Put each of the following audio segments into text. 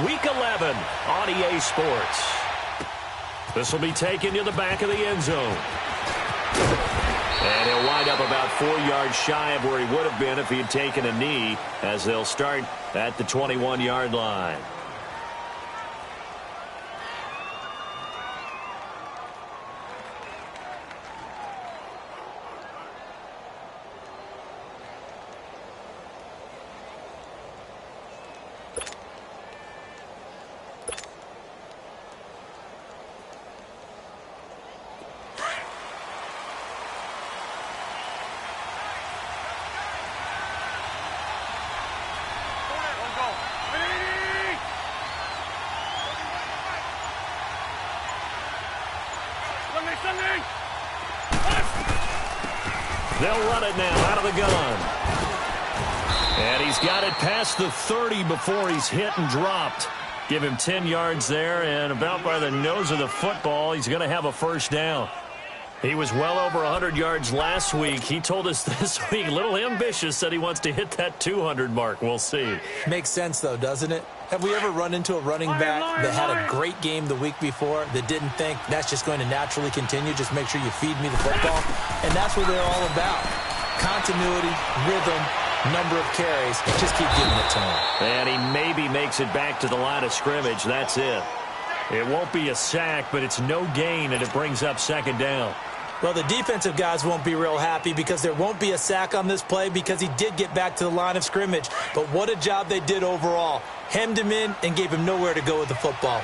Week 11 on EA Sports. This will be taken to the back of the end zone. And he'll wind up about 4 yards shy of where he would have been if he had taken a knee, as they'll start at the 21-yard line. They'll run it now out of the gun. And he's got it past the 30 before he's hit and dropped. Give him 10 yards there, and about by the nose of the football, he's going to have a first down. He was well over 100 yards last week. He told us this week, a little ambitious, said he wants to hit that 200 mark. We'll see. Makes sense, though, doesn't it? Have we ever run into a running back that had a great game the week before that didn't think that's just going to naturally continue? Just make sure you feed me the football. And that's what they're all about. Continuity, rhythm, number of carries. Just keep giving it to him. And he maybe makes it back to the line of scrimmage. That's it. It won't be a sack, but it's no gain, and it brings up second down. Well, the defensive guys won't be real happy because there won't be a sack on this play because he did get back to the line of scrimmage. But what a job they did overall. Hemmed him in and gave him nowhere to go with the football.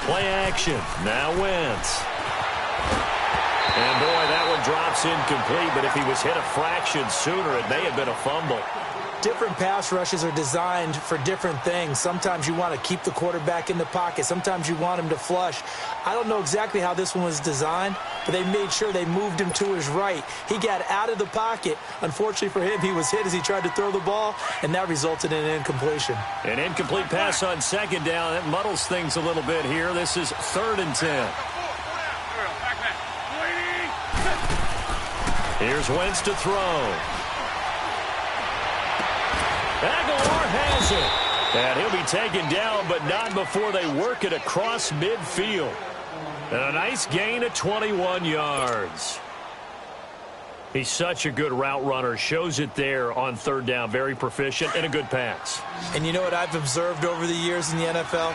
Play action. Now Wentz. And, boy, that one drops incomplete, but if he was hit a fraction sooner, it may have been a fumble. Different pass rushes are designed for different things. Sometimes you want to keep the quarterback in the pocket. Sometimes you want him to flush. I don't know exactly how this one was designed, but they made sure they moved him to his right. He got out of the pocket. Unfortunately for him, he was hit as he tried to throw the ball, and that resulted in an incompletion. An incomplete pass on second down. That muddles things a little bit here. This is 3rd and 10. Here's Wentz to throw. Aguilar has it. And he'll be taken down, but not before they work it across midfield. And a nice gain of 21 yards. He's such a good route runner. Shows it there on 3rd down. Very proficient and a good pass. And you know what I've observed over the years in the NFL?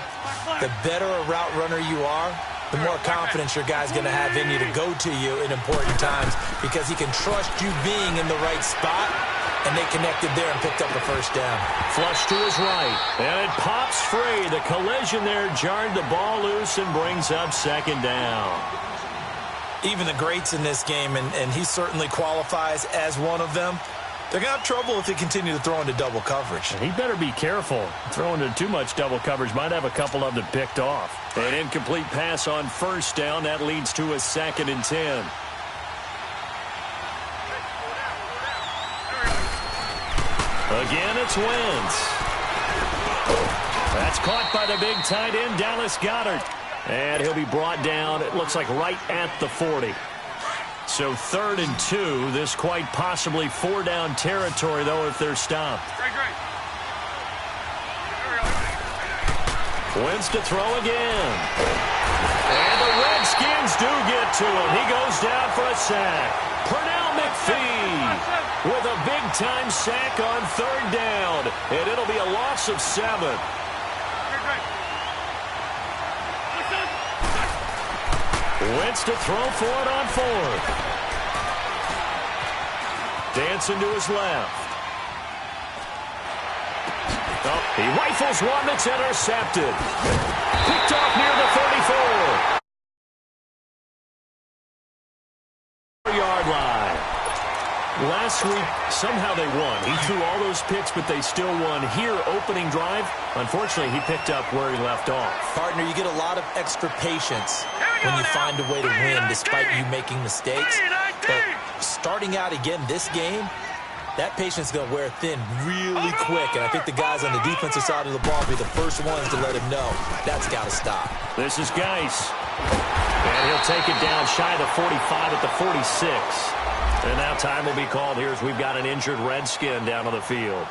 The better a route runner you are, the more confidence your guy's going to have in you to go to you in important times because he can trust you being in the right spot, and they connected there and picked up the first down. Flush to his right, and it pops free. The collision there jarred the ball loose and brings up second down. Even the greats in this game, and he certainly qualifies as one of them, they're going to have trouble if they continue to throw into double coverage. He better be careful. Throwing into too much double coverage might have a couple of them picked off. An incomplete pass on first down. That leads to a 2nd and 10. Again, it's Wentz. That's caught by the big tight end, Dallas Goedert. And he'll be brought down, it looks like, right at the 40. So 3rd and 2. This quite possibly 4-down territory, though, if they're stopped. Wentz to throw again. And the Redskins do get to him. He goes down for a sack. Pernell McPhee with a big-time sack on 3rd down. And it'll be a loss of 7. Wentz to throw for it on 4th. Dancing to his left. Oh, he rifles one that's intercepted. Picked off near the 34-yard line. Last week, somehow they won. He threw all those picks, but they still won. Here, opening drive, unfortunately, he picked up where he left off. Partner, you get a lot of extra patience when you find a way to win despite you making mistakes. But starting out again this game, that patience is going to wear thin really quick. And I think the guys on the defensive side of the ball will be the first ones to let him know that's got to stop. This is Geis. And he'll They'll take it down shy of the 45 at the 46. And now time will be called here as we've got an injured Redskin down on the field.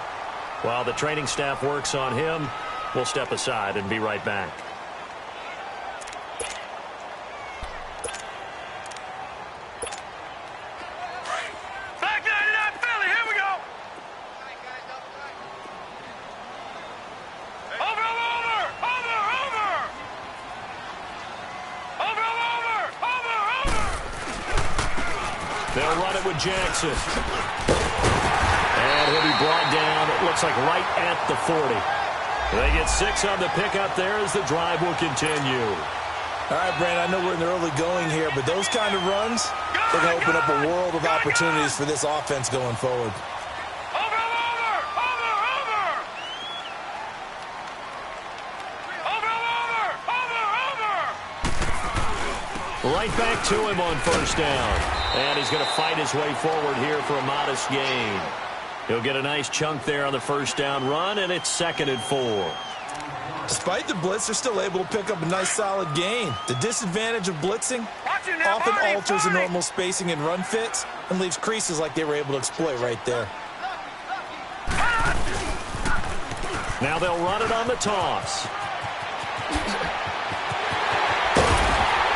While the training staff works on him, we'll step aside and be right back. They'll run it with Jackson. And he'll be brought down, it looks like right at the 40. They get 6 on the pickup there as the drive will continue. All right, Brandon, I know we're in the early going here, but those kind of runs, they're going to open up a world of opportunities for this offense going forward. Right back to him on first down. And he's going to fight his way forward here for a modest gain. He'll get a nice chunk there on the first down run, and it's 2nd and 4. Despite the blitz, they're still able to pick up a nice solid gain. The disadvantage of blitzing often alters the normal spacing and run fits and leaves creases like they were able to exploit right there. Now they'll run it on the toss.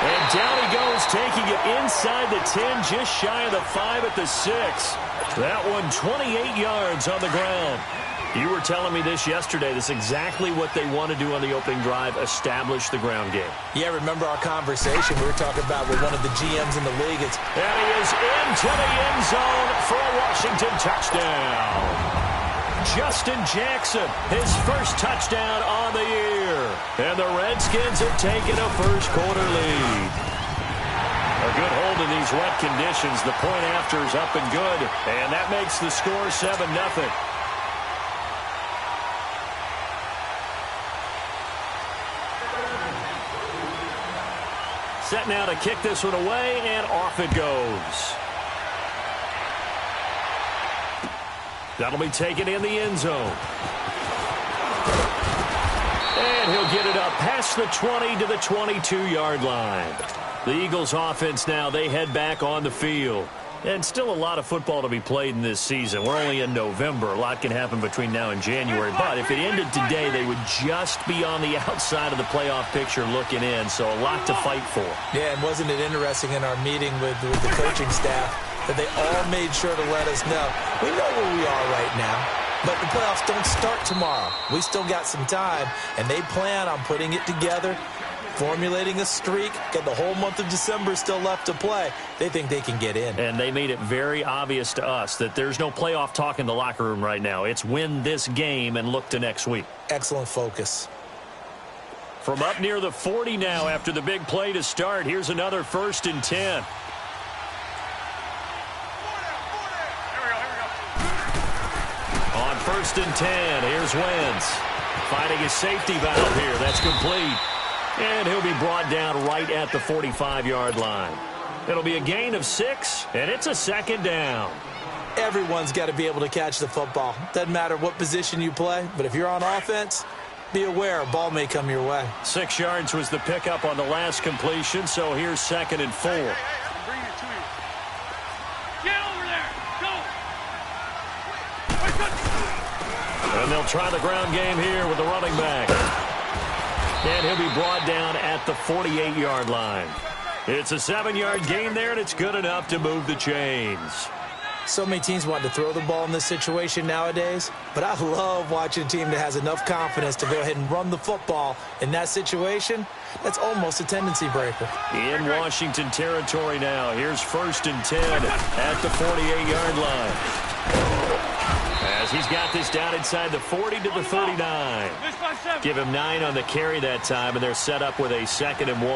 And down he goes, taking it inside the 10, just shy of the 5 at the 6. That one 28 yards on the ground. You were telling me this yesterday. This is exactly what they want to do on the opening drive, establish the ground game. Yeah, remember our conversation we were talking about with one of the GMs in the league. And he is into the end zone for a Washington touchdown. Justin Jackson, his first touchdown on the year. And the Redskins have taken a first quarter lead. A good hold in these wet conditions. The point after is up and good. And that makes the score 7-0. Set now to kick this one away, and off it goes. That'll be taken in the end zone. And he'll get it up past the 20 to the 22-yard line. The Eagles offense now, they head back on the field. And still a lot of football to be played in this season. We're only in November. A lot can happen between now and January. But if it ended today, they would just be on the outside of the playoff picture looking in. So a lot to fight for. Yeah, and wasn't it interesting in our meeting with the coaching staff that they all made sure to let us know, we know where we are right now, but the playoffs don't start tomorrow. We still got some time, and they plan on putting it together, formulating a streak, got the whole month of December still left to play. They think they can get in. And they made it very obvious to us that there's no playoff talk in the locker room right now. It's win this game and look to next week. Excellent focus. From up near the 40 now after the big play to start, here's another 1st and 10. On 1st and 10, here's Wentz. Finding his safety valve here. That's complete. And he'll be brought down right at the 45-yard line. It'll be a gain of 6, and it's a 2nd down. Everyone's got to be able to catch the football. Doesn't matter what position you play, but if you're on offense, be aware a ball may come your way. 6 yards was the pickup on the last completion, so here's 2nd and 4. Bring it to you. Get over there. Go. And they'll try the ground game here with the running back. And he'll be brought down at the 48-yard line. It's a 7-yard gain there, and it's good enough to move the chains. So many teams want to throw the ball in this situation nowadays, but I love watching a team that has enough confidence to go ahead and run the football in that situation. That's almost a tendency breaker. In Washington territory now. Here's 1st and 10 at the 48-yard line. As he's got this down inside the 40 to the 39. Give him 9 on the carry that time, and they're set up with a 2nd and 1.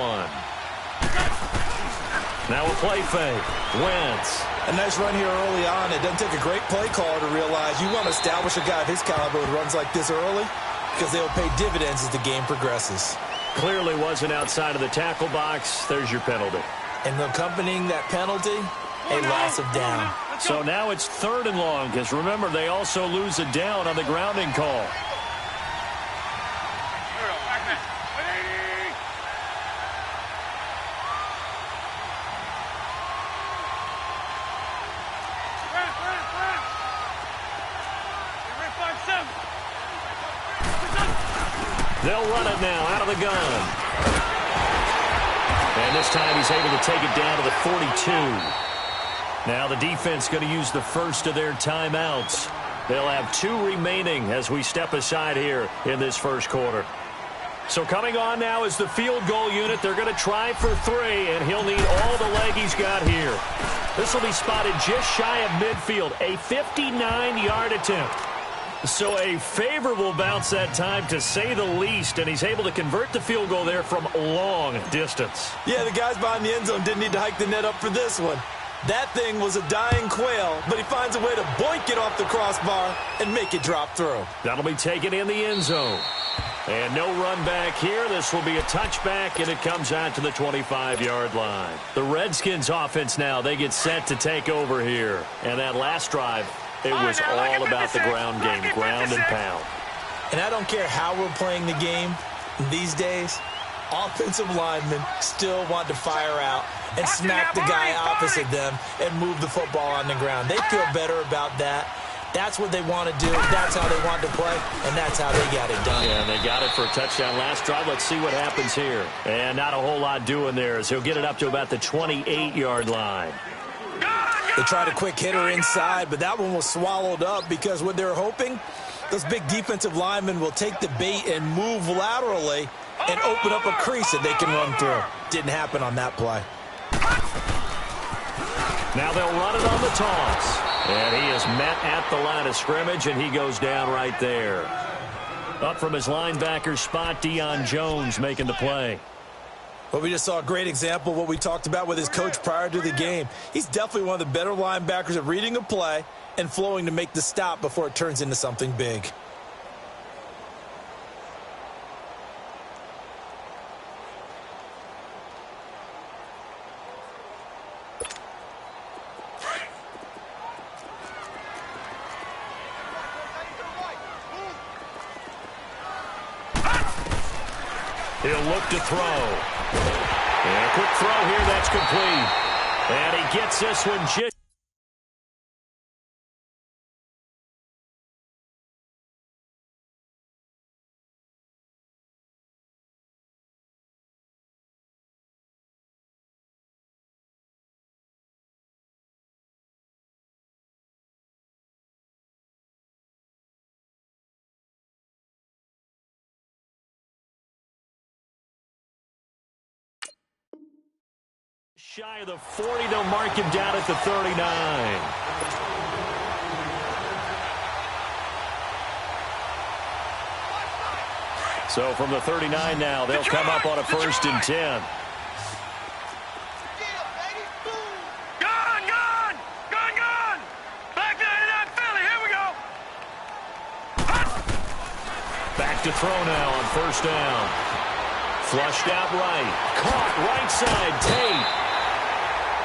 Now a play fake. Wentz. A nice run here early on. It doesn't take a great play caller to realize you want to establish a guy of his caliber who runs like this early because they'll pay dividends as the game progresses. Clearly wasn't outside of the tackle box. There's your penalty. And accompanying that penalty, a loss of down. So now it's 3rd and long because, remember, they also lose a down on the grounding call. They'll run it now out of the gun. And this time he's able to take it down to the 42. Now the defense going to use the first of their timeouts. They'll have 2 remaining as we step aside here in this first quarter. So coming on now is the field goal unit. They're going to try for 3, and he'll need all the leg he's got here. This will be spotted just shy of midfield, a 59-yard attempt. So a favorable bounce that time, to say the least, and he's able to convert the field goal there from long distance. Yeah, the guys behind the end zone didn't need to hike the net up for this one. That thing was a dying quail, but he finds a way to boink it off the crossbar and make it drop through. That'll be taken in the end zone. And no run back here. This will be a touchback, and it comes out to the 25-yard line. The Redskins offense now, they get set to take over here. And that last drive, it was all about the ground game, ground and pound. And I don't care how we're playing the game these days, offensive linemen still want to fire out and smack the guy opposite them and move the football on the ground. They feel better about that. That's what they want to do. That's how they want to play, and that's how they got it done. Yeah, and they got it for a touchdown last drive. Let's see what happens here. And not a whole lot doing there, as he'll get it up to about the 28-yard line. They tried a quick hitter inside, but that one was swallowed up because what they're hoping, those big defensive linemen will take the bait and move laterally and open up a crease that they can run through. Didn't happen on that play. Now they'll run it on the toss. And he is met at the line of scrimmage, and he goes down right there. Up from his linebacker spot, Deion Jones making the play. Well, we just saw a great example of what we talked about with his coach prior to the game. He's definitely one of the better linebackers at reading a play and flowing to make the stop before it turns into something big. He'll look to throw. And a quick throw here, that's complete. And he gets this one just... shy of the 40, they'll mark him down at the 39. So from the 39 now, they'll come up on a 1st and 10. Gun! Back there in that Philly, here we go! Back to throw now on 1st down. Flushed out right. Caught right side, Tate.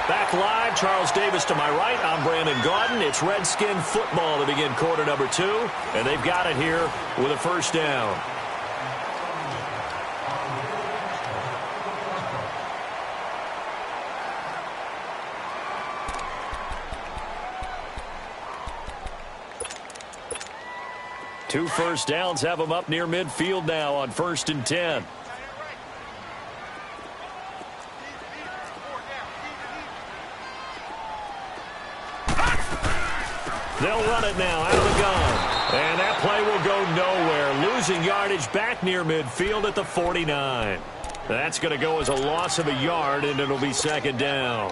Back live, Charles Davis to my right. I'm Brandon Gaudin. It's Redskin football to begin quarter number 2. And they've got it here with a 1st down. Two 1st downs have them up near midfield now on 1st and 10. They'll run it now out of the gun. And that play will go nowhere. Losing yardage back near midfield at the 49. That's going to go as a loss of a yard, and it'll be 2nd down.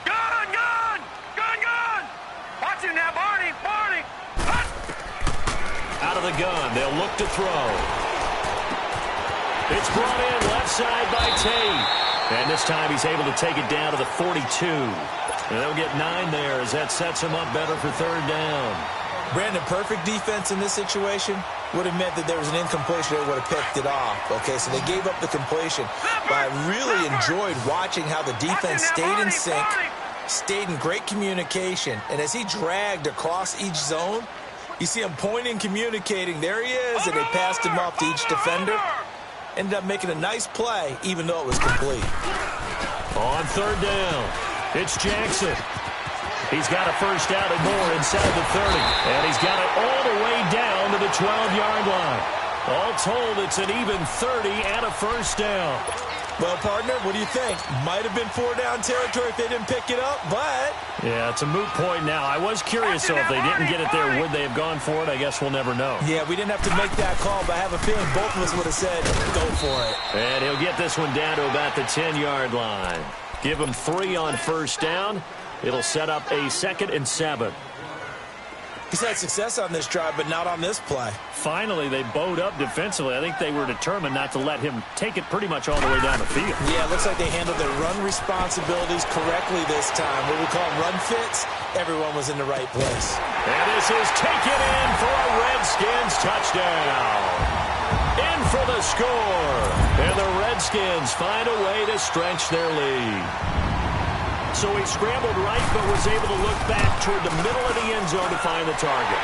Gun! Watch him now, Barney! Out of the gun, they'll look to throw. It's brought in left side by Tate. And this time he's able to take it down to the 42. And they'll get 9 there as that sets him up better for 3rd down. Brandon, perfect defense in this situation would have meant that there was an incompletion. They would have picked it off. Okay, so they gave up the completion. But I really enjoyed watching how the defense stayed in sync, stayed in great communication. And as he dragged across each zone, you see him pointing, communicating. There he is, and they passed him off to each defender. ended up making a nice play, even though it was complete. On third down, it's Jackson. He's got a first down and more inside the 30. And he's got it all the way down to the 12-yard line. All told, it's an even 30 and a first down. Well, partner, what do you think? Might have been 4-down territory if they didn't pick it up, but... Yeah, it's a moot point now. I was curious, so if they didn't get it there, would they have gone for it? I guess we'll never know. Yeah, we didn't have to make that call, but I have a feeling both of us would have said, go for it. And he'll get this one down to about the 10-yard line. Give him 3 on first down. It'll set up a 2nd and 7. He's had success on this drive, but not on this play. Finally, they bowed up defensively. I think they were determined not to let him take it pretty much all the way down the field. Yeah, it looks like they handled their run responsibilities correctly this time. What we call run fits, everyone was in the right place. And this is taken in for a Redskins touchdown. In for the score. And the Redskins find a way to stretch their lead. So he scrambled right, but was able to look back toward the middle of the end zone to find the target.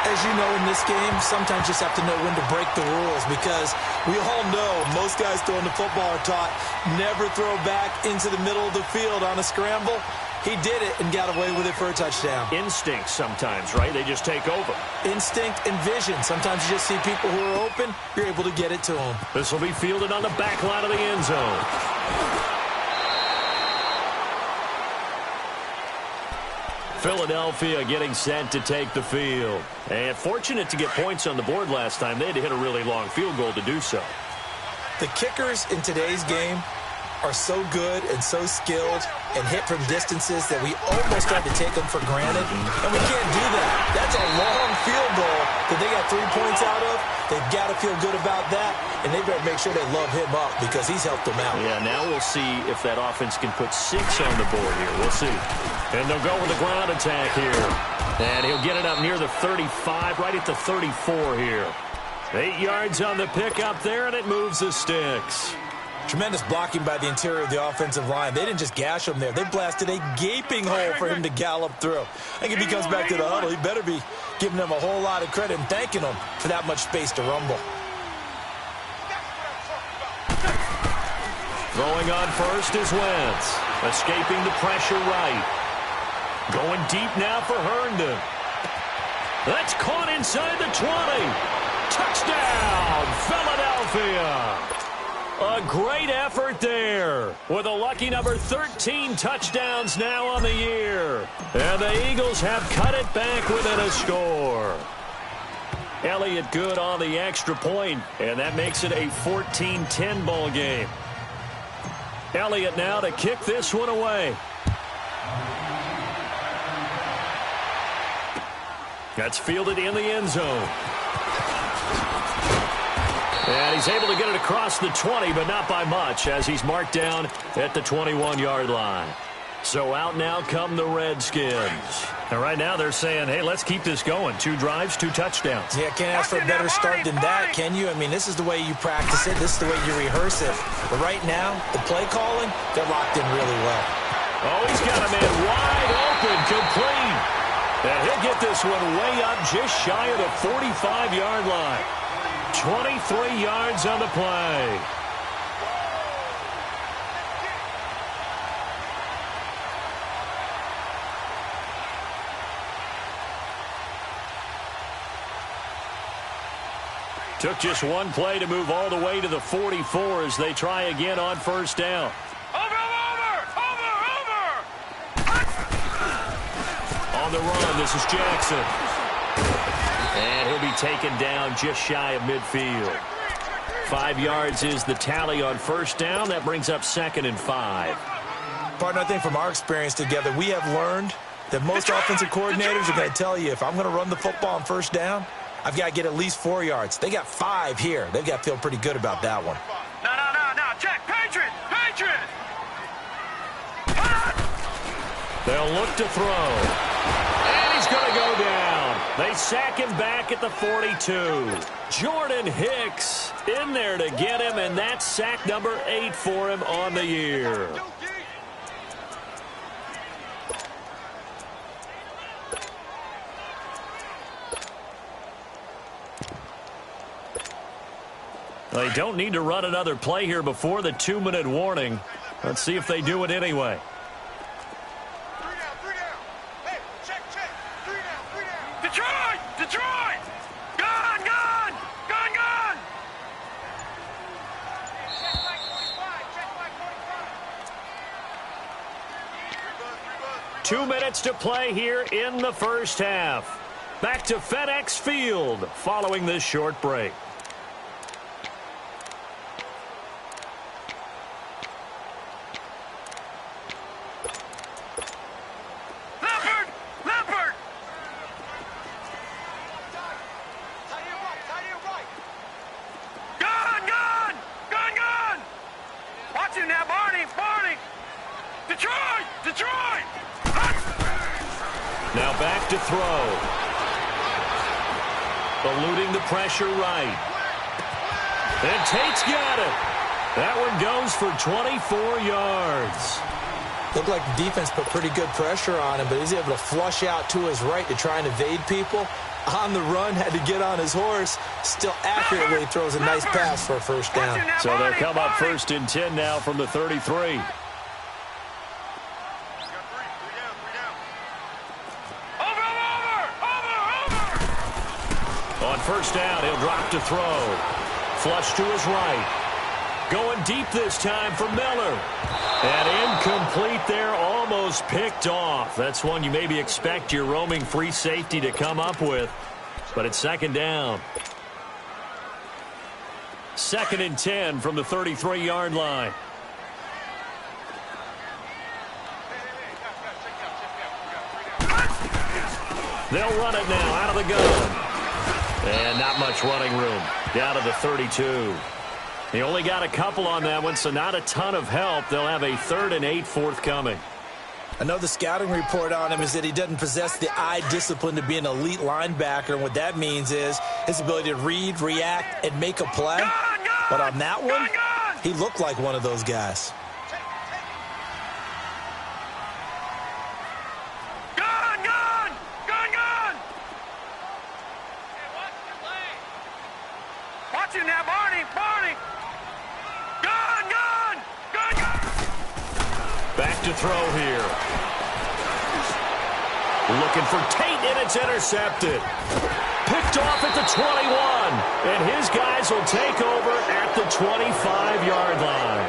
As you know, in this game, sometimes you just have to know when to break the rules, because we all know most guys throwing the football are taught never throw back into the middle of the field on a scramble. He did it and got away with it for a touchdown. Instinct sometimes, right? They just take over. Instinct and vision. Sometimes you just see people who are open, you're able to get it to them. This will be fielded on the back line of the end zone. Philadelphia getting set to take the field. And fortunate to get points on the board last time. They had to hit a really long field goal to do so. The kickers in today's game are so good and so skilled and hit from distances that we almost start to take them for granted. And we can't do that. That's a long field goal that they got 3 points out of. They've got to feel good about that, and they better make sure they love him up because he's helped them out. Yeah, now we'll see if that offense can put 6 on the board here. We'll see. And they'll go with the ground attack here. And he'll get it up near the 35, right at the 34 here. 8 yards on the pickup there, and it moves the sticks. Tremendous blocking by the interior of the offensive line. They didn't just gash him there. They blasted a gaping hole for him to gallop through. I think if he comes back to the huddle, he better be giving them a whole lot of credit and thanking them for that much space to rumble. Throwing on first is Wentz. Escaping the pressure right. Going deep now for Herndon. That's caught inside the 20. Touchdown, Philadelphia. A great effort there with a lucky number 13 touchdowns now on the year. And the Eagles have cut it back within a score. Elliott good on the extra point, and that makes it a 14-10 ball game. Elliott now to kick this one away. That's fielded in the end zone. And he's able to get it across the 20, but not by much, as he's marked down at the 21-yard line. So out now come the Redskins. And right now they're saying, hey, let's keep this going. 2 drives, 2 touchdowns. Yeah, can't ask for a better start than that, can you? I mean, this is the way you practice it. This is the way you rehearse it. But right now, the play calling, they're locked in really well. Oh, he's got a man wide open, complete. And he'll get this one way up just shy of the 45-yard line. 23 yards on the play. Took just one play to move all the way to the 44 as they try again on first down. On the run, this is Jackson. And he'll be taken down just shy of midfield. 5 yards is the tally on first down. That brings up 2nd and 5. Partner, I think from our experience together, we have learned that most offensive coordinators are going to tell you, if I'm going to run the football on first down, I've got to get at least 4 yards. They got 5 here. They've got to feel pretty good about that one. No. Check. Patriot. They'll look to throw. And he's going to go down. They sack him back at the 42. Jordan Hicks in there to get him, and that's sack number 8 for him on the year. They don't need to run another play here before the 2-minute warning. Let's see if they do it anyway. 3 down. Hey, check. 3 down. Detroit! Gone! Check back 45. 2 minutes to play here in the first half. Back to FedEx Field following this short break. Leopard! Gone! Watch him now, Barney! Detroit! Now back to throw. Eluding the pressure right. And Tate's got it. That one goes for 24 yards. Looked like the defense put pretty good pressure on him, but he's able to flush out to his right to try and evade people. On the run, had to get on his horse. Still accurately throws a nice pass for a first down. So they'll come up 1st and 10 now from the 33. On first down, he'll drop to throw. Flush to his right. Going deep this time for Miller. And incomplete there, almost picked off. That's one you maybe expect your roaming free safety to come up with. But it's 2nd down. 2nd and 10 from the 33-yard line. They'll run it now out of the gun. And not much running room. Down to the 32. They only got a couple on that one, so not a ton of help. They'll have a 3rd and 8 forthcoming. I know the scouting report on him is that he doesn't possess the eye discipline to be an elite linebacker. And what that means is his ability to read, react, and make a play. But on that one, he looked like one of those guys. Watch him now, Barney! Gone! Back to throw here. Looking for Tate, and it's intercepted. Picked off at the 21, and his guys will take over at the 25-yard line.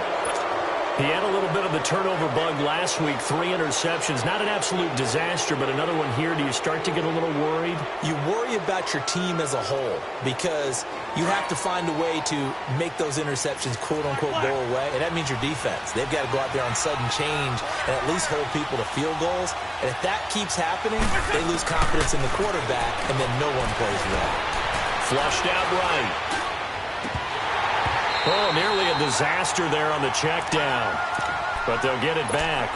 He had a little bit of the turnover bug last week, 3 interceptions. Not an absolute disaster, but another one here. Do you start to get a little worried? You worry about your team as a whole because you have to find a way to make those interceptions, quote-unquote, go away, and that means your defense. They've got to go out there on sudden change and at least hold people to field goals. And if that keeps happening, they lose confidence in the quarterback, and then no one plays well. Flushed out right. Oh, nearly a disaster there on the check down. But they'll get it back.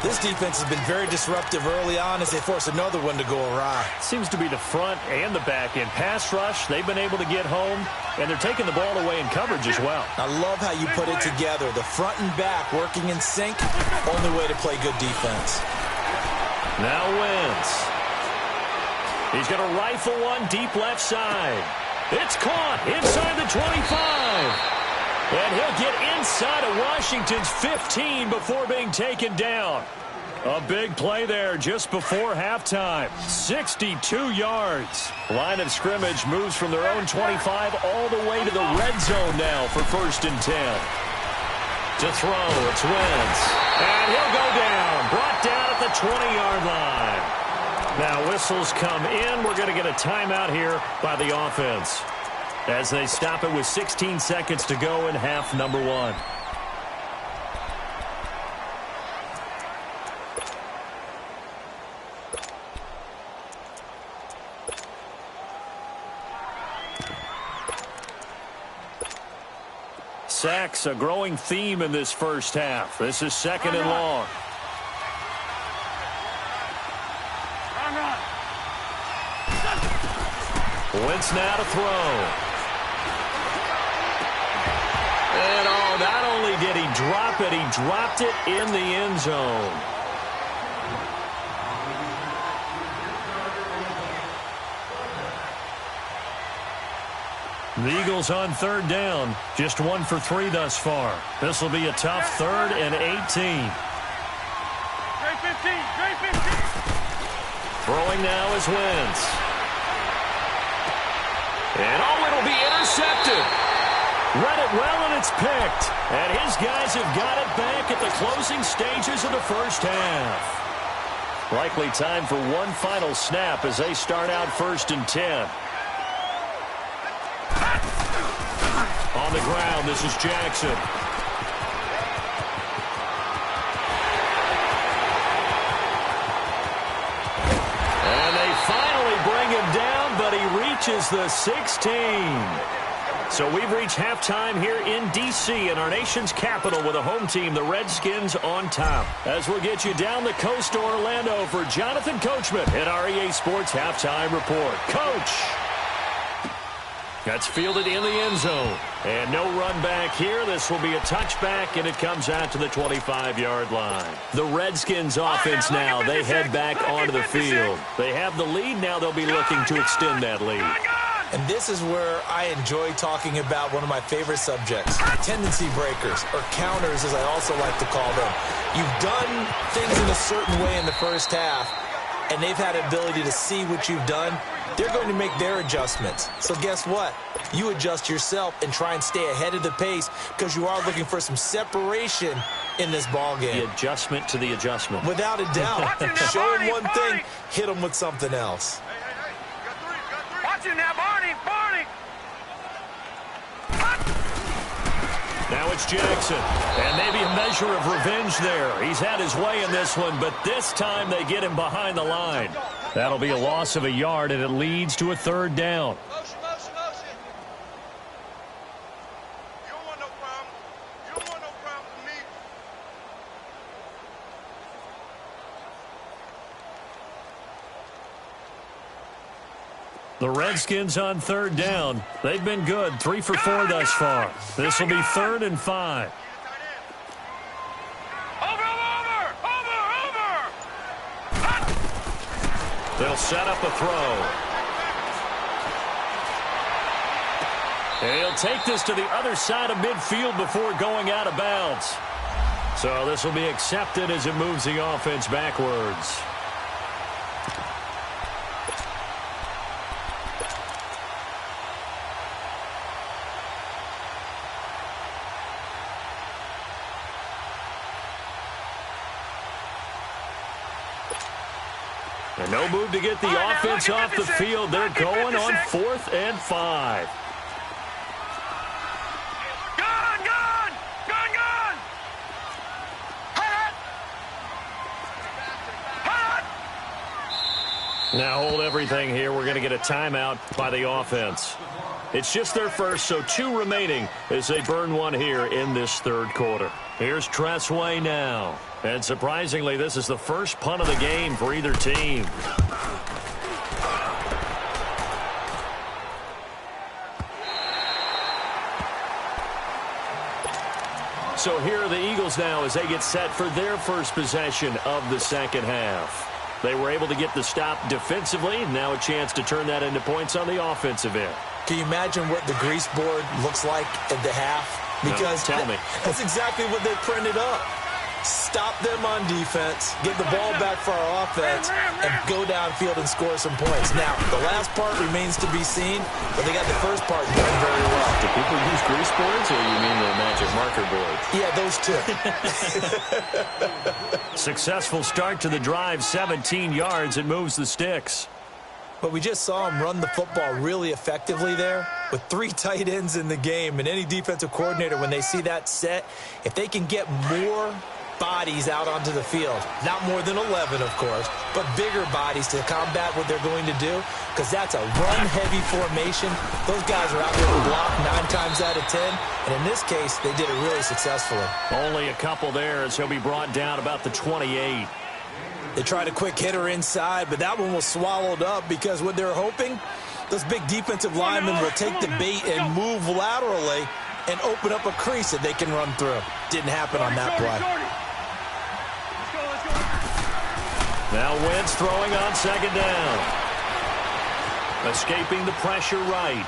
This defense has been very disruptive early on as they force another one to go awry. Seems to be the front and the back end. Pass rush, they've been able to get home, and they're taking the ball away in coverage as well. I love how you put it together. The front and back working in sync, only way to play good defense. Now Wentz. He's going to rifle one deep left side. It's caught inside the 25. And he'll get inside of Washington's 15 before being taken down. A big play there just before halftime. 62 yards. Line of scrimmage moves from their own 25 all the way to the red zone now for 1st and 10. To throw, it's Wentz. And he'll go down. Brought down at the 20-yard line. Now whistles come in. We're going to get a timeout here by the offense as they stop it with 16 seconds to go in half number 1. Sacks, a growing theme in this first half. This is 2nd and long. Wentz now to throw. And not only did he drop it, he dropped it in the end zone. The Eagles on third down. Just 1 for 3 thus far. This will be a tough 3rd and 18. Straight 15. Straight 15. Throwing now is Wentz. And it'll be intercepted. Read it well, and it's picked. And his guys have got it back at the closing stages of the first half. Likely time for one final snap as they start out 1st and 10. On the ground, this is Jackson. And they finally bring him down, but he reaches the 16. So we've reached halftime here in D.C. in our nation's capital with a home team, the Redskins, on top. As we'll get you down the coast to Orlando for Jonathan Coachman at our EA Sports Halftime Report. Coach! That's fielded in the end zone. And no run back here. This will be a touchback, and it comes out to the 25-yard line. The Redskins offense now, they head back onto the field. They have the lead. Now they'll be looking to extend that lead. And this is where I enjoy talking about one of my favorite subjects, tendency breakers, or counters as I also like to call them. You've done things in a certain way in the first half, and they've had ability to see what you've done. They're going to make their adjustments. So guess what? You adjust yourself and try and stay ahead of the pace because you are looking for some separation in this ball game. The adjustment to the adjustment. Without a doubt. Show them one thing, hit them with something else. Watch it now, Barney. Barney. Now it's Jackson. And maybe a measure of revenge there. He's had his way in this one, but this time they get him behind the line. That'll be a loss of a yard, and it leads to a 3rd down. Motion, motion, motion. You don't want no problem. You don't want no problem with me. The Redskins on 3rd down. They've been good, 3 for 4 thus far. This will be 3rd and 5. They'll set up a throw. And he'll take this to the other side of midfield before going out of bounds. So this will be accepted as it moves the offense backwards. And no move to get the offense off the field. They're going on 4th and 5. Gun, gun! Gun, gun! Hut! Hut! Now hold everything here. We're going to get a timeout by the offense. It's just their first, so 2 remaining as they burn one here in this 3rd quarter. Here's Tressway now. And surprisingly, this is the first punt of the game for either team. So here are the Eagles now as they get set for their first possession of the second half. They were able to get the stop defensively. Now a chance to turn that into points on the offensive end. Can you imagine what the grease board looks like at the half? Because no, tell me. That's exactly what they printed up. Stop them on defense, get the ball back for our offense, and go downfield and score some points. Now, the last part remains to be seen, but they got the first part done very well. Do people use grease boards, or you mean the magic marker boards? Yeah, those 2. Successful start to the drive, 17 yards. It moves the sticks. But we just saw him run the football really effectively there with 3 tight ends in the game. And any defensive coordinator, when they see that set, if they can get more bodies out onto the field, not more than 11, of course, but bigger bodies to combat what they're going to do, because that's a run-heavy formation. Those guys are out there to block 9 times out of 10, and in this case, they did it really successfully. Only a couple there as he'll be brought down about the 28. They tried a quick hitter inside, but that one was swallowed up because what they're hoping, those big defensive linemen will take the bait and move laterally and open up a crease that they can run through. Didn't happen on that play. Now Wentz throwing on 2nd down. Escaping the pressure right.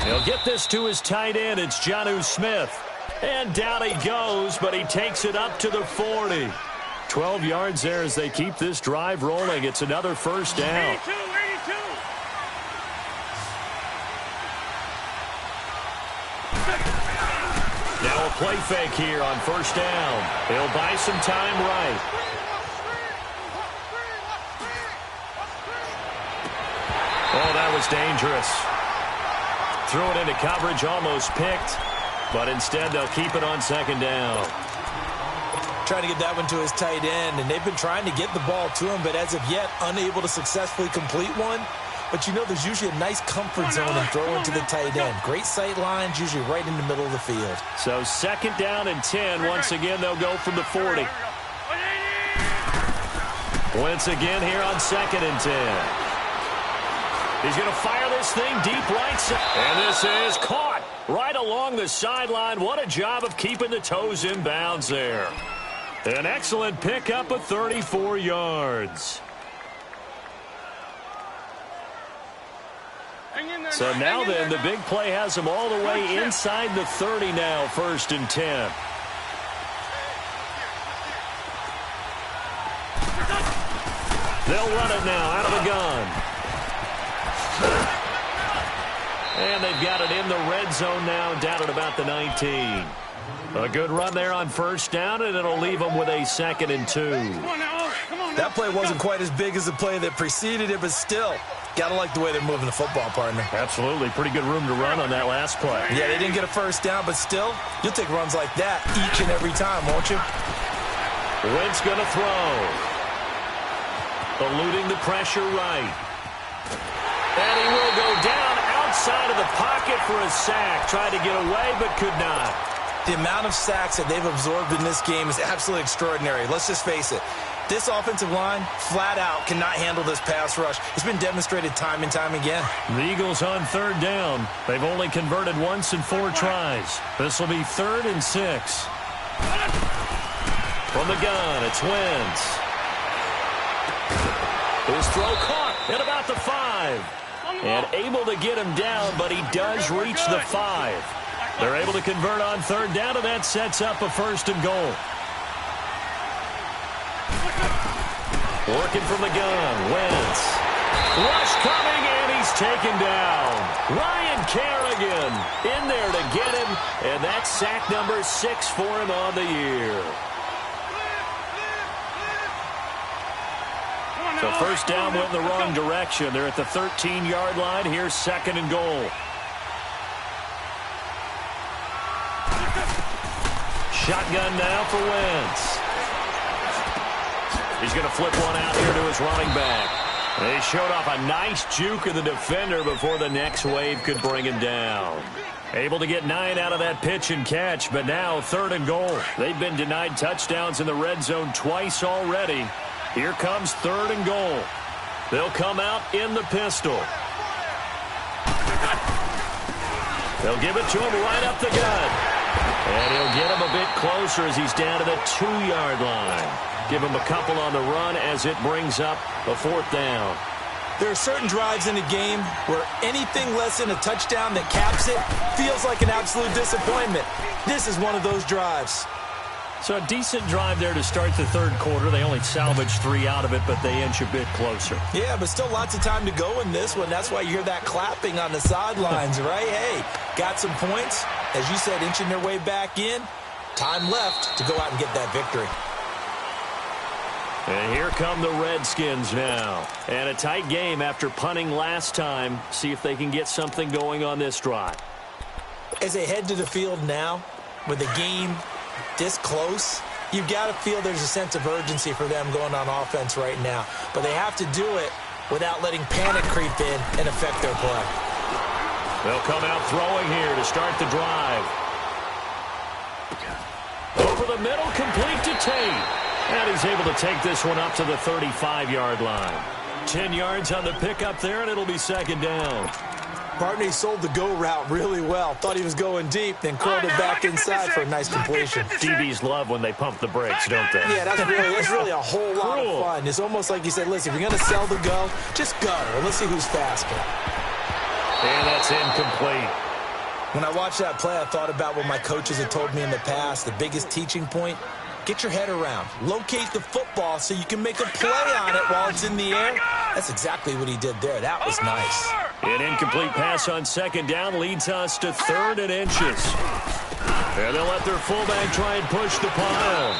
He'll get this to his tight end. It's Jonnu Smith. And down he goes, but he takes it up to the 40. 12 yards there as they keep this drive rolling. It's another first down. 82, 82. Now a play fake here on first down. He'll buy some time right. Oh, that was dangerous. Threw it into coverage, almost picked. But instead, they'll keep it on second down. Trying to get that one to his tight end, and they've been trying to get the ball to him, but as of yet, unable to successfully complete one. But you know there's usually a nice comfort zone in throwing to the tight end. Great sight lines, usually right in the middle of the field. So second down and 10. Once again, they'll go from the 40. Once again here on second and 10. He's going to fire this thing deep right side. And this is caught right along the sideline. What a job of keeping the toes in bounds there. An excellent pickup of 34 yards. So now then, the big play has them all the way inside the 30 now, first and 10. They'll run it now out of the gun. And they've got it in the red zone now, down at about the 19. A good run there on first down, and it'll leave them with a second and 2. That play wasn't quite as big as the play that preceded it, but still, got to like the way they're moving the football, partner. Absolutely. Pretty good room to run on that last play. Yeah, they didn't get a first down, but still, you'll take runs like that each and every time, won't you? Wentz going to throw. Eluding the pressure right. And he will go down outside of the pocket for a sack. Tried to get away, but could not. The amount of sacks that they've absorbed in this game is absolutely extraordinary. Let's just face it. This offensive line, flat out, cannot handle this pass rush. It's been demonstrated time and time again. The Eagles on third down. They've only converted once in 4 tries. This will be 3rd and 6. From the gun, it's Wentz. His throw caught at about the 5. And able to get him down, but he does reach the 5. They're able to convert on third down, and that sets up a 1st and goal. Working from the gun, Wentz. Rush coming, and he's taken down. Ryan Kerrigan in there to get him, and that's sack number 6 for him on the year. So first down went in the wrong direction. They're at the 13-yard line. Here's 2nd and goal. Shotgun now for Wentz. He's going to flip one out here to his running back. They showed off a nice juke of the defender before the next wave could bring him down. Able to get 9 out of that pitch and catch, but now 3rd and goal. They've been denied touchdowns in the red zone twice already. Here comes 3rd and goal. They'll come out in the pistol. They'll give it to him right up the gut. And he'll get him a bit closer as he's down to the 2-yard line. Give him a couple on the run as it brings up a 4th down. There are certain drives in a game where anything less than a touchdown that caps it feels like an absolute disappointment. This is one of those drives. So a decent drive there to start the 3rd quarter. They only salvaged 3 out of it, but they inch a bit closer. Yeah, but still lots of time to go in this one. That's why you hear that clapping on the sidelines, right? Hey, got some points. As you said, inching their way back in. Time left to go out and get that victory. And here come the Redskins now. And a tight game after punting last time. See if they can get something going on this drive. As they head to the field now, with the game this close, you've got to feel there's a sense of urgency for them going on offense right now. But they have to do it without letting panic creep in and affect their play. They'll come out throwing here to start the drive. Over the middle, complete to Tate. And he's able to take this one up to the 35-yard line. 10 yards on the pickup there, and it'll be 2nd down. Partner, he sold the go route really well. Thought he was going deep, then curled it back inside for a nice completion. DBs love when they pump the brakes, don't they? Yeah, that's really a whole lot of fun. It's almost like you said, listen, if you're going to sell the go, just go. And let's see who's faster. And that's incomplete. When I watched that play, I thought about what my coaches had told me in the past. The biggest teaching point, get your head around. Locate the football so you can make a play on it while it's in the air. That's exactly what he did there. That was nice. An incomplete pass on second down leads us to 3rd and inches. And they'll let their fullback try and push the pile.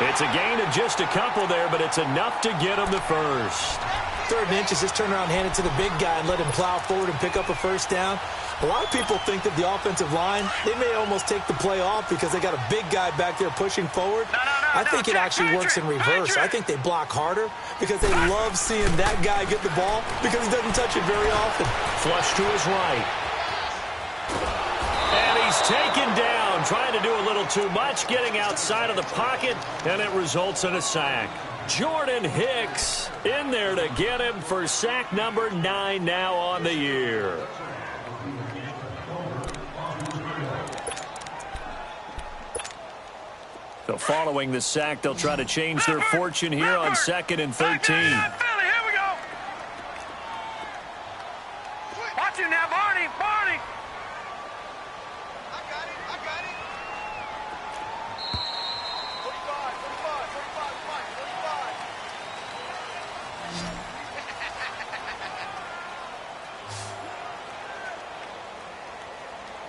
It's a gain of just a couple there, but it's enough to get them the first. 3rd and inches, just turn around, hand it to the big guy, and let him plow forward and pick up a first down. A lot of people think that the offensive line, they may almost take the play off because they got a big guy back there pushing forward. I think it actually works in reverse. I think they block harder because they love seeing that guy get the ball because he doesn't touch it very often. Flush to his right. And he's taken down, trying to do a little too much, getting outside of the pocket, and it results in a sack. Jordan Hicks in there to get him for sack number 9 now on the year. So following the sack, they'll try to change their fortune here on 2nd and 13. Here we go. Watch it now, Barney. Barney. I got it. 45,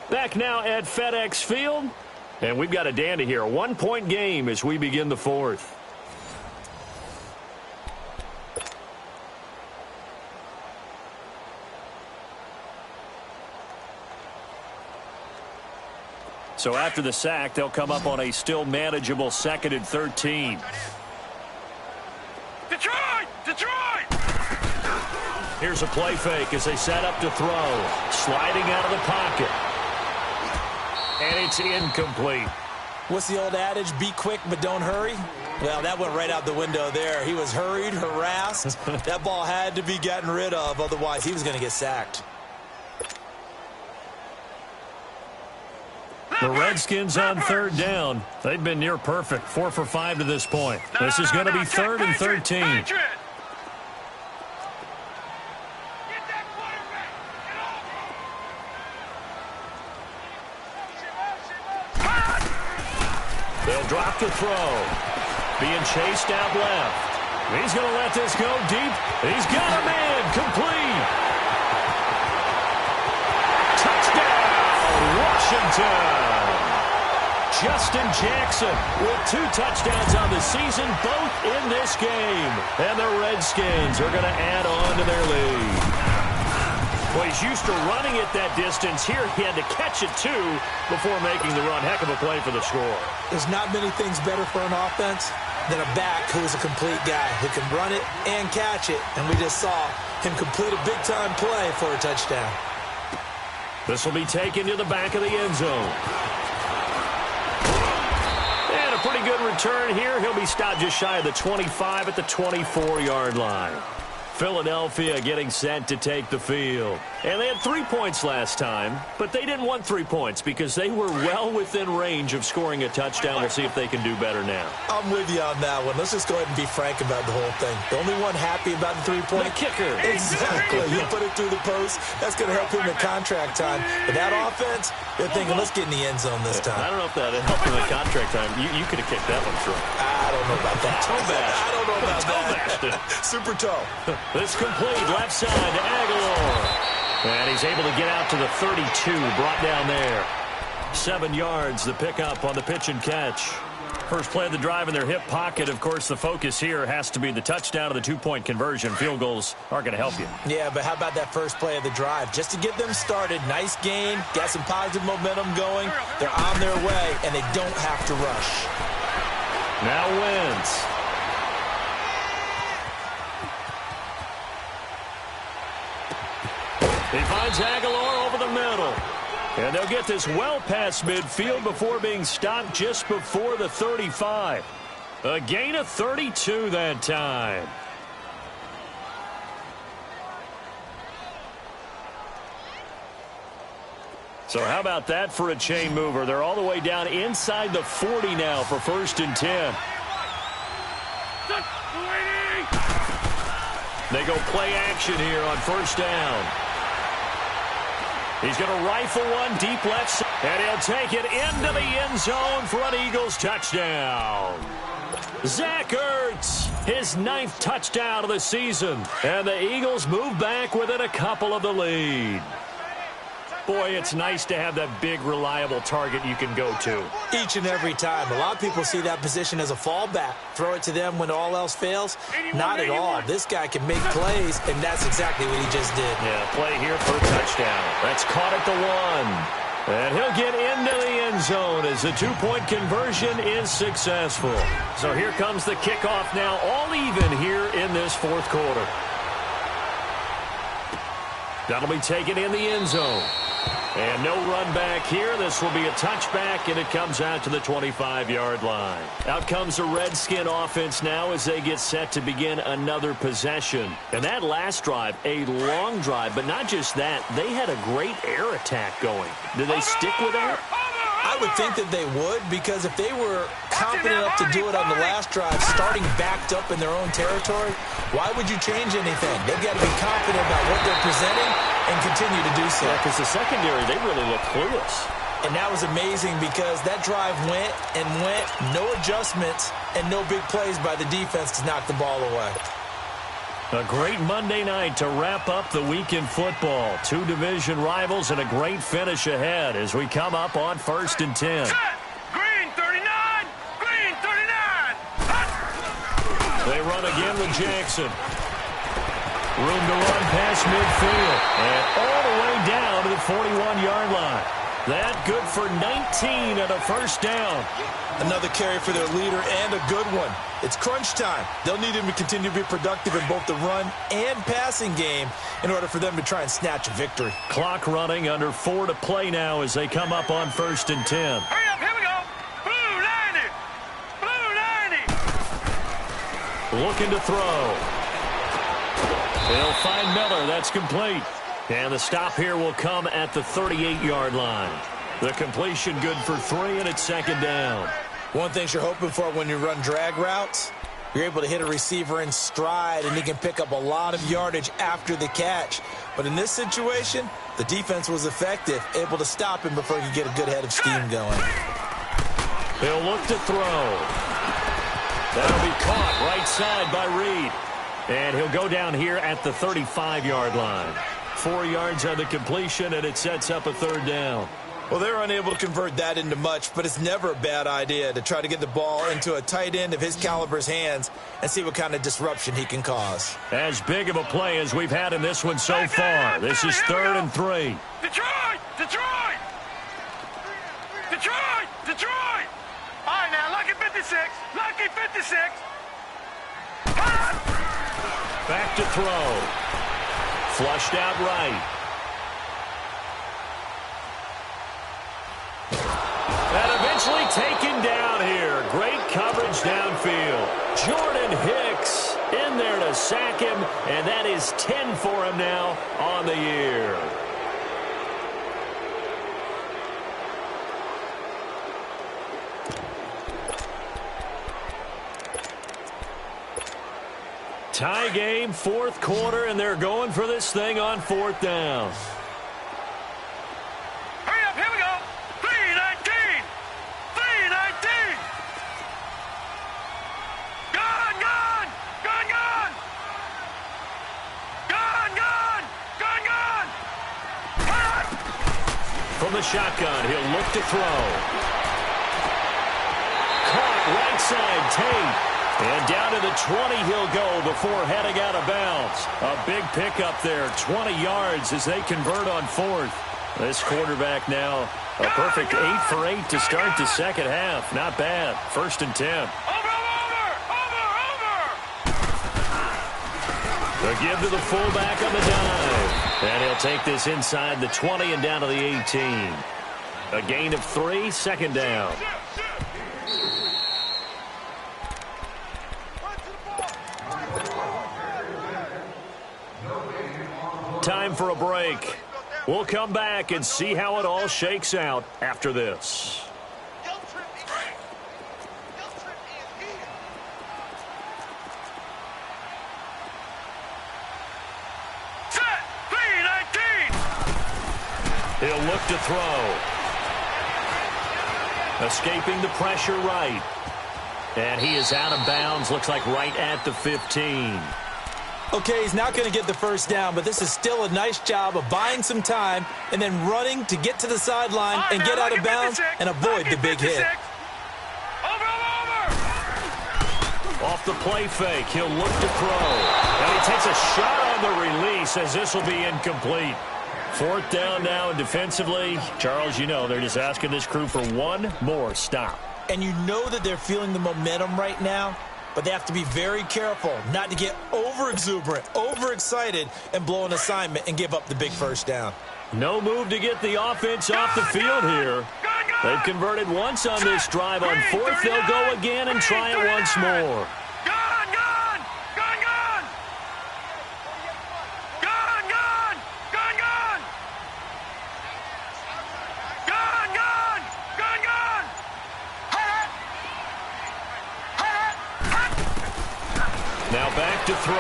45. Back now at FedEx Field. And we've got a dandy here. A 1-point game as we begin the 4th. So after the sack, they'll come up on a still manageable 2nd and 13. Detroit! Here's a play fake as they set up to throw. Sliding out of the pocket. And it's incomplete. What's the old adage? Be quick, but don't hurry? Well, that went right out the window there. He was hurried, harassed. That ball had to be gotten rid of. Otherwise, he was going to get sacked. The Redskins on 3rd down. They've been near perfect. 4 for 5 to this point. This is going to be 3rd and 13. They'll drop the throw. Being chased out left. He's going to let this go deep. He's got a man. Complete. Touchdown, Washington. Justin Jackson with 2 touchdowns on the season, both in this game. And the Redskins are going to add on to their lead. Well, he's used to running it that distance. Here he had to catch it, too, before making the run. Heck of a play for the score. There's not many things better for an offense than a back who is a complete guy who can run it and catch it. And we just saw him complete a big-time play for a touchdown. This will be taken to the back of the end zone. And a pretty good return here. He'll be stopped just shy of the 25 at the 24-yard line. Philadelphia getting set to take the field. And they had 3 points last time, but they didn't want 3 points because they were well within range of scoring a touchdown. We'll see if they can do better now. I'm with you on that one. Let's just go ahead and be frank about the whole thing. The only one happy about the 3-point? The kicker. Exactly. You put it through the post. That's going to help him in contract time. But that offense, they're thinking, let's get in the end zone this time. I don't know if that helped him in contract time. You could have kicked that one through. I don't know about that. Toe bash. I don't know about that. Super toe. This complete left side to Aguilar. And he's able to get out to the 32, brought down there. 7 yards, the pickup on the pitch and catch. First play of the drive in their hip pocket. Of course, the focus here has to be the touchdown of the 2-point conversion. Field goals aren't going to help you. Yeah, but how about that first play of the drive? Just to get them started, nice gain, got some positive momentum going. They're on their way, and they don't have to rush. Now Wentz. He finds Aguilar over the middle. And they'll get this well past midfield before being stopped just before the 35. A gain of 32 that time. So how about that for a chain mover? They're all the way down inside the 40 now for 1st and 10. They go play action here on 1st down. He's going to rifle one deep left side, and he'll take it into the end zone for an Eagles touchdown. Zach Ertz, his 9th touchdown of the season, and the Eagles move back within a couple of the lead. Boy, it's nice to have that big, reliable target you can go to. Each and every time. A lot of people see that position as a fallback. Throw it to them when all else fails. Not at all. This guy can make plays, and that's exactly what he just did. Yeah, play here for a touchdown. That's caught at the 1. And he'll get into the end zone as the 2-point conversion is successful. So here comes the kickoff now, all even here in this 4th quarter. That'll be taken in the end zone. And no run back here. This will be a touchback, and it comes out to the 25-yard line. Out comes the Redskin offense now as they get set to begin another possession. And that last drive, a long drive, but not just that. They had a great air attack going. Did they stick with that? I would think that they would, because if they were confident enough to do it on the last drive, starting backed up in their own territory, why would you change anything? They've got to be confident about what they're presenting and continue to do so. Yeah, because the secondary, they really look clueless. And that was amazing because that drive went and went, no adjustments, and no big plays by the defense to knock the ball away. A great Monday night to wrap up the week in football. 2 division rivals and a great finish ahead as we come up on 1st and 10. Set. Green 39. Green 39. Hut. They run again with Jackson. Room to run past midfield. And all the way down to the 41-yard line. That good for 19 and a first down. Another carry for their leader and a good one. It's crunch time. They'll need him to continue to be productive in both the run and passing game in order for them to try and snatch a victory. Clock running, under 4 to play now as they come up on 1st and 10. Hurry up, here we go. Blue 90. Blue 90. Looking to throw. They'll find Miller. That's complete. And the stop here will come at the 38-yard line. The completion good for 3, and it's 2nd down. One thing you're hoping for when you run drag routes, you're able to hit a receiver in stride, and he can pick up a lot of yardage after the catch. But in this situation, the defense was effective, able to stop him before he could get a good head of steam going. He'll look to throw. That'll be caught right side by Reed. And he'll go down here at the 35-yard line. 4 yards on the completion, and it sets up a 3rd down. Well, they're unable to convert that into much, but it's never a bad idea to try to get the ball into a tight end of his caliber's hands and see what kind of disruption he can cause. As big of a play as we've had in this one so far. This is 3rd and 3. Detroit! Detroit! Detroit! Detroit! All right, now, lucky 56. Lucky 56. Back to throw. Flushed out right. And eventually taken down here. Great coverage downfield. Jordan Hicks in there to sack him, and that is 10 for him now on the year. Tie game, 4th quarter, and they're going for this thing on 4th down. Hurry up, here we go. 319. 319. Gone, gone. Gone, gone. Gone, gone. Gone, gone. Hot. From the shotgun, he'll look to throw. Caught right side, Tate. And down to the 20 he'll go before heading out of bounds. A big pickup there, 20 yards as they convert on 4th. This quarterback now, a perfect 8 for 8 to start the second half. Not bad. 1st and 10. The give to the fullback on the dive. And he'll take this inside the 20 and down to the 18. A gain of 3, 2nd down. Time for a break. We'll come back and see how it all shakes out after this. He'll look to throw. Escaping the pressure right. And he is out of bounds, looks like right at the 15. Okay, he's not going to get the first down, but this is still a nice job of buying some time and then running to get to the sideline and get out of bounds and avoid the big hit. Off the play fake, he'll look to throw. And he takes a shot on the release as this will be incomplete. Fourth down now, and defensively, Charles, you know, they're just asking this crew for one more stop. And you know that they're feeling the momentum right now, but they have to be very careful not to get over-exuberant, over-excited, and blow an assignment and give up the big first down. No move to get the offense off the field here. They've converted once on this drive. On fourth, they'll go again and try it once more. Now back to throw.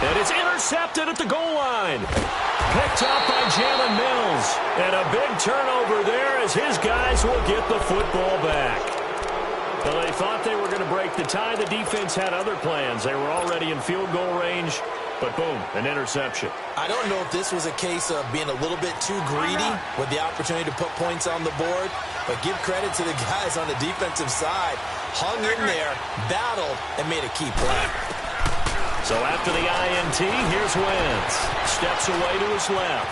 And it's intercepted at the goal line. Picked up by Jalen Mills. And a big turnover there as his guys will get the football back. Well, they thought they were going to break the tie. The defense had other plans. They were already in field goal range. But boom, an interception. I don't know if this was a case of being a little bit too greedy with the opportunity to put points on the board, but give credit to the guys on the defensive side. Hung in there, battled, and made a key play. So after the INT, here's Wentz. Steps away to his left.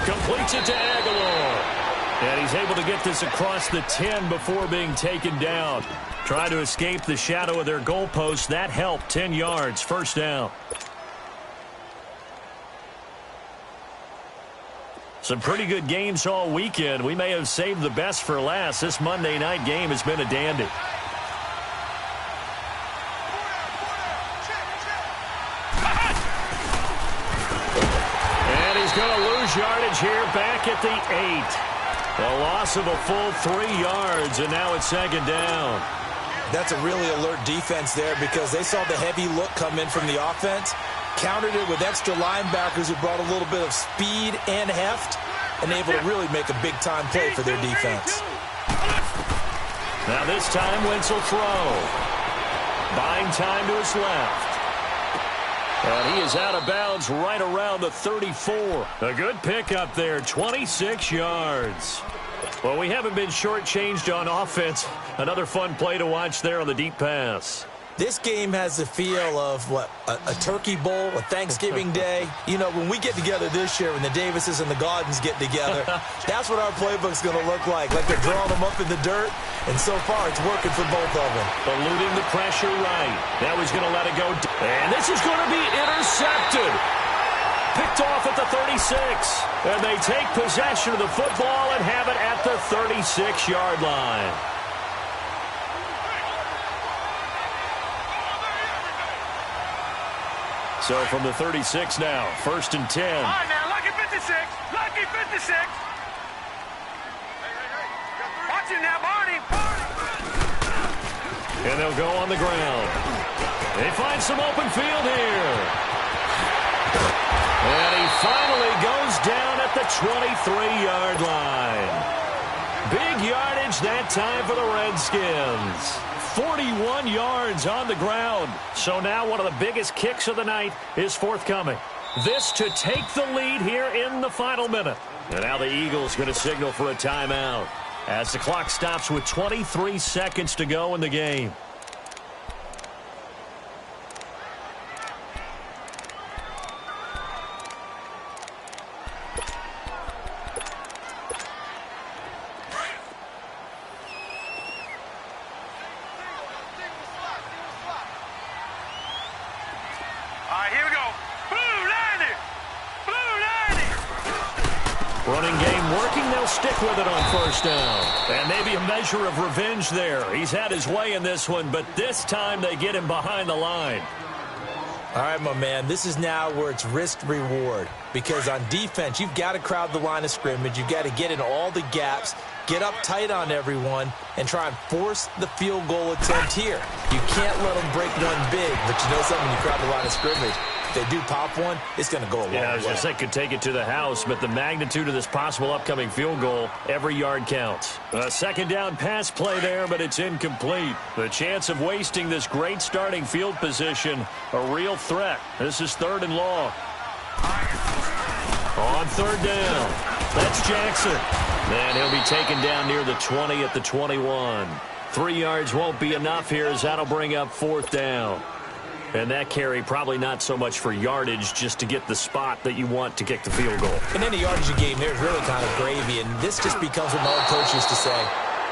Completes it to Aguilar. And he's able to get this across the 10 before being taken down. Trying to escape the shadow of their goalpost. That helped. 10 yards. First down. Some pretty good games all weekend. We may have saved the best for last. This Monday night game has been a dandy. And he's going to lose yardage here back at the 8. A loss of a full 3 yards, and now it's second down. That's a really alert defense there because they saw the heavy look come in from the offense, countered it with extra linebackers who brought a little bit of speed and heft, and able to really make a big-time play for their defense. Now this time, Wentz will throw. Buying time to his left. And he is out of bounds right around the 34. A good pickup there, 26 yards. Well, we haven't been shortchanged on offense. Another fun play to watch there on the deep pass. This game has the feel of, a Turkey Bowl, a Thanksgiving Day. You know, when we get together this year, when the Davises and the Gaudens get together, that's what our playbook's going to look like they're drawing them up in the dirt, and so far it's working for both of them. Eluding the pressure right. Now he's going to let it go. And this is going to be intercepted. Picked off at the 36. And they take possession of the football and have it at the 36-yard line. So from the 36 now, first and 10. All right, now, lucky 56. Lucky 56. Watch it now, Barney. And they'll go on the ground. They find some open field here. And he finally goes down at the 23-yard line. Big yardage that time for the Redskins. 41 yards on the ground. So now one of the biggest kicks of the night is forthcoming. This to take the lead here in the final minute. And now the Eagles going to signal for a timeout as the clock stops with 23 seconds to go in the game. Running game working, they'll stick with it on first down. And maybe a measure of revenge there. He's had his way in this one, but this time they get him behind the line. All right, my man, this is now where it's risk-reward. Because on defense, you've got to crowd the line of scrimmage. You've got to get in all the gaps, get up tight on everyone, and try and force the field goal attempt here. You can't let them break one big, but you know something, when you crowd the line of scrimmage, If they do pop one, it's going to go a long way. Yeah, I was going to say could take it to the house, but the magnitude of this possible upcoming field goal, every yard counts. A second down pass play there, but it's incomplete. The chance of wasting this great starting field position, a real threat. This is 3rd and long. On 3rd down, that's Jackson. And he'll be taken down near the 20 at the 21. 3 yards won't be enough here as that'll bring up 4th down. And that carry probably not so much for yardage, just to get the spot that you want to kick the field goal. In any yardage game, there's really kind of gravy, and this just becomes what my old coach used to say.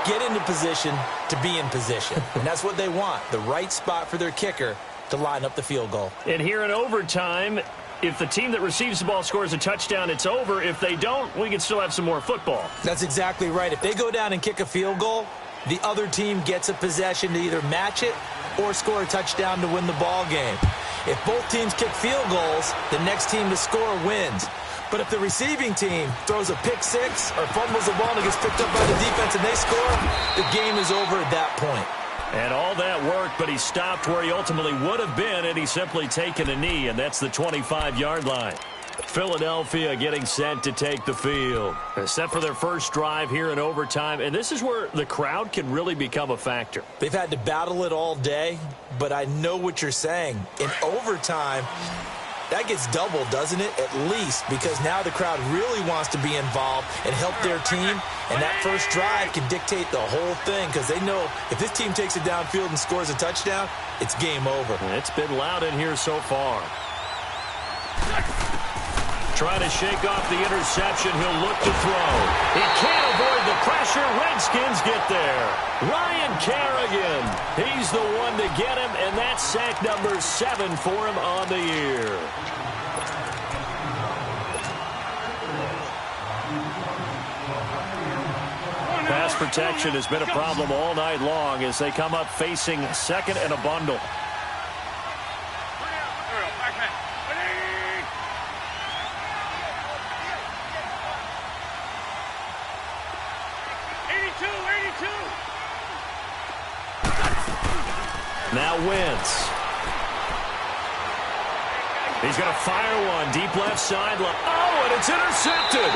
Get into position to be in position. And that's what they want, the right spot for their kicker to line up the field goal. And here in overtime, if the team that receives the ball scores a touchdown, it's over. If they don't, we can still have some more football. That's exactly right. If they go down and kick a field goal, the other team gets a possession to either match it or score a touchdown to win the ball game. If both teams kick field goals, the next team to score wins. But if the receiving team throws a pick six or fumbles the ball and it gets picked up by the defense and they score, the game is over at that point. And all that work, but he stopped where he ultimately would have been, and he's simply taken a knee, and that's the 25-yard line. Philadelphia getting set to take the field. Set for their first drive here in overtime, and this is where the crowd can really become a factor. They've had to battle it all day, but I know what you're saying. In overtime, that gets doubled, doesn't it? At least, because now the crowd really wants to be involved and help their team, and that first drive can dictate the whole thing because they know if this team takes it downfield and scores a touchdown, it's game over. It's been loud in here so far. Trying to shake off the interception. He'll look to throw. He can't avoid the pressure. Redskins get there. Ryan Kerrigan. He's the one to get him, and that's sack number 7 for him on the year. Pass protection has been a problem all night long as they come up facing 2nd and a bundle. Now Wentz. He's going to fire one deep left sideline. Oh, and it's intercepted.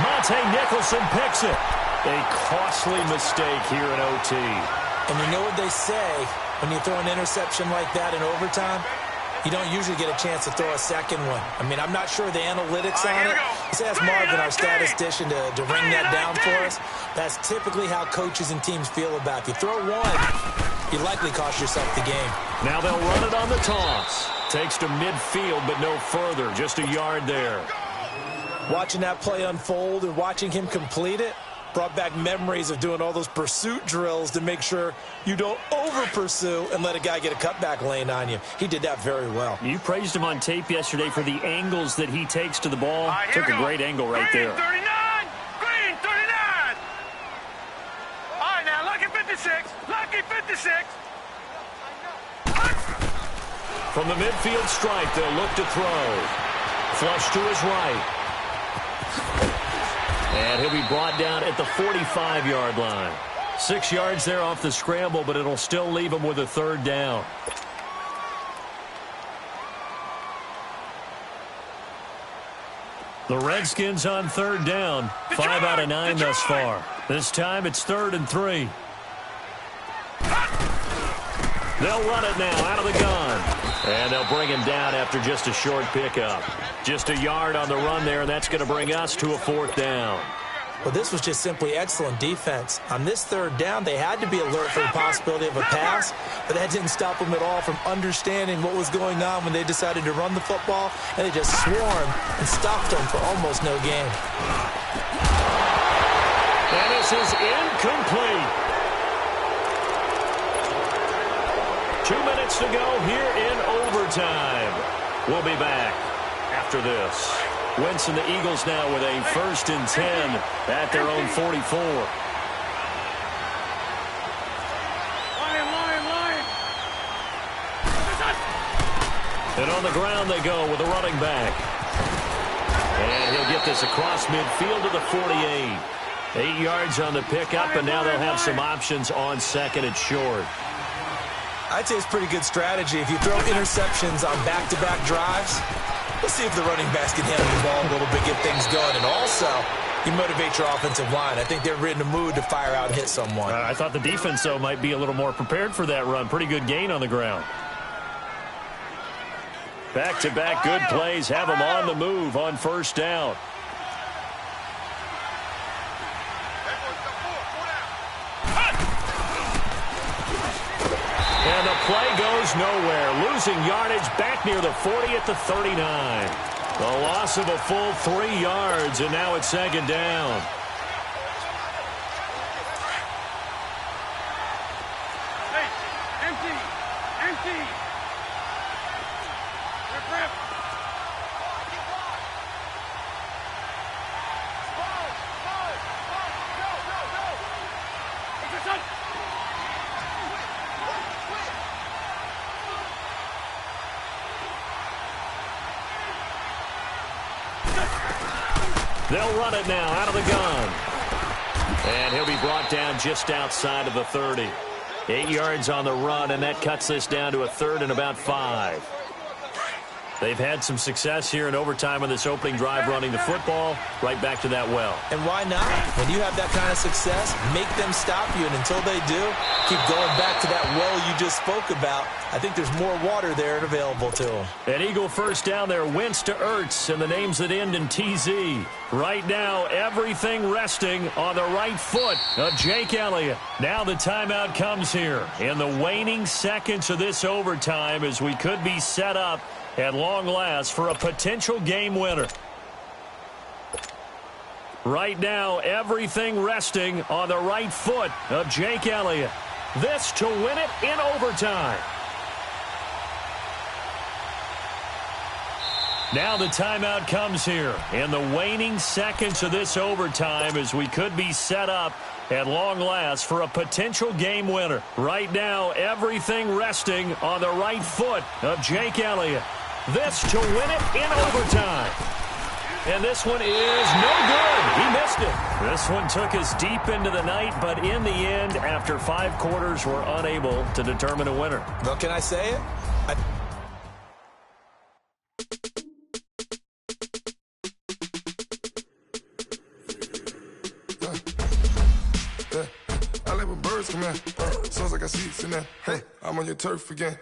Monte Nicholson picks it. A costly mistake here in OT. And you know what they say when you throw an interception like that in overtime? You don't usually get a chance to throw a second one. I mean, I'm not sure the analytics on it. Let's ask Marvin, our statistician, to ring that down for us. That's typically how coaches and teams feel about it. If you throw one, you likely cost yourself the game. Now they'll run it on the toss. Takes to midfield, but no further. Just a yard there. Watching that play unfold and watching him complete it brought back memories of doing all those pursuit drills to make sure you don't over-pursue and let a guy get a cutback lane on you. He did that very well. You praised him on tape yesterday for the angles that he takes to the ball. Took a great angle right there. Green 39! Green 39! All right, now, lucky 56. Lucky 56. From the midfield stripe, they'll look to throw. Flush to his right. And he'll be brought down at the 45-yard line. 6 yards there off the scramble, but it'll still leave him with a 3rd down. The Redskins on 3rd down. 5 out of 9 thus far. This time it's 3rd and 3. They'll run it now out of the gun. And they'll bring him down after just a short pickup. Just a yard on the run there, and that's going to bring us to a 4th down. Well, this was just simply excellent defense. On this 3rd down, they had to be alert for the possibility of a pass, but that didn't stop them at all from understanding what was going on when they decided to run the football, and they just swarmed and stopped them for almost no gain. And this is incomplete. 2 minutes to go here in overtime. We'll be back after this. Wentz and the Eagles now with a 1st and 10 at their own 44. And on the ground they go with a running back. And he'll get this across midfield to the 48. 8 yards on the pickup, and now they'll have some options on 2nd and short. I'd say it's pretty good strategy. If you throw interceptions on back-to-back drives, let's see if the running backs can handle the ball a little bit, get things going, and also you motivate your offensive line. I think they're in the mood to fire out and hit someone. I thought the defense, though, might be a little more prepared for that run. Pretty good gain on the ground. Back-to-back good plays have them on the move on first down. And the play goes nowhere. Losing yardage back near the 40 at the 39. A loss of a full 3 yards, and now it's second down. Hey, empty. Rip. They'll run it now out of the gun. And he'll be brought down just outside of the 30. 8 yards on the run, and that cuts this down to a 3rd and about 5. They've had some success here in overtime on this opening drive running the football. Right back to that well. And why not? When you have that kind of success, make them stop you. And until they do, keep going back to that well you just spoke about. I think there's more water there and available to them. An Eagle first down there, Wentz to Ertz, and the names that end in TZ. Right now, everything resting on the right foot of Jake Elliott. Now the timeout comes here in the waning seconds of this overtime as we could be set up at long last for a potential game winner. Right now, everything resting on the right foot of Jake Elliott. This to win it in overtime. Now the timeout comes here in the waning seconds of this overtime as we could be set up at long last for a potential game winner. Right now, everything resting on the right foot of Jake Elliott. This to win it in overtime. And this one is no good. He missed it. This one took us deep into the night, but in the end, after 5 quarters, we're unable to determine a winner. Well, can I say it? I like when birds come in. Sounds like I see it in there. Hey, I'm on your turf again.